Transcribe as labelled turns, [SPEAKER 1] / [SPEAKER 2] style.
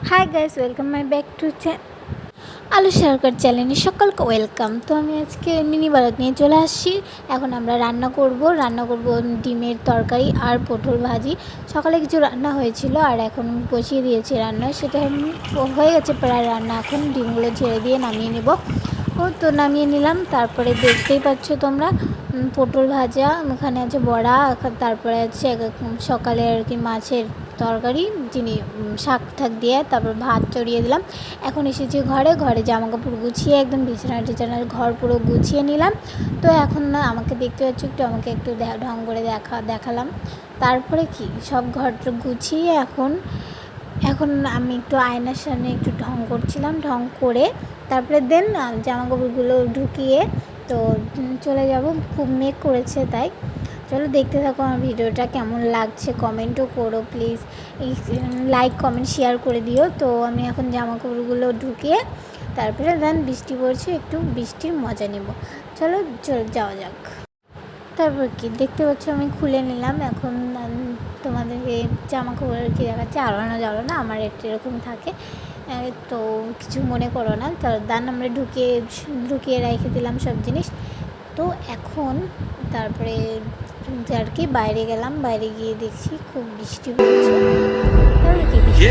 [SPEAKER 1] Hi guys, welcome my back to আলু সরকার চ্যানেলে সকলকে ওয়েলকাম। তো আমি আজকে মিনি ব্লগ নিয়ে চলে আসছি। এখন আমরা রান্না করব ডিমের তরকারি আর পটল ভাজি। সকালে কিছু রান্না হয়েছিল আর এখন বসিয়ে দিয়েছি রান্না, সেটা হয়ে গেছে প্রায় রান্না। এখন ডিমগুলো ঝেড়ে দিয়ে নামিয়ে নেব। তো নামিয়ে নিলাম। তারপরে দেখতেই পাচ্ছ তোমরা পটল ভাজা, ওখানে আছে বড়া, তারপরে আছে সকালে আর কি মাছের তরকারি, যিনি শাক ঠাক দিয়ে, তারপর ভাত চড়িয়ে দিলাম। এখন এসেছি ঘরে জামা কাপড় গুছিয়ে একদম বিছানার ঘর পুরো গুছিয়ে নিলাম। তো এখন না আমাকে দেখতে পাচ্ছ, আমাকে একটু ঢং করে দেখালাম। তারপরে কি সব ঘর গুছিয়ে এখন আমি একটু আয়নার সামনে একটু ঢং করছিলাম, ঢং করে তারপরে জামা কাপড়গুলো ঢুকিয়ে তো চলে যাব। খুব মেঘ করেছে, তাই চলো দেখতে থাকো আমার ভিডিওটা। কেমন লাগছে কমেন্টও করো প্লিজ, লাইক কমেন্ট শেয়ার করে দিও। তো আমি এখন জামা কাপড়গুলো ঢুকিয়ে তারপরে বৃষ্টি পড়ছে, একটু বৃষ্টির মজা নেব। চলো যাওয়া যাক। তারপর কি দেখতে পাচ্ছ আমি খুলে নিলাম। এখন তোমাদেরকে জামা কাপড় আর কি দেখাচ্ছে, আড়ানো যাবে না, আমার একটু এরকম থাকে, তো কিছু মনে করো না। আমরা ঢুকিয়ে রেখে দিলাম সব জিনিস। তো এখন তারপরে আর কি বাইরে গেলাম, বাইরে গিয়ে দেখছি খুব বৃষ্টি পড়ছে। তারপরে কি বৃষ্টি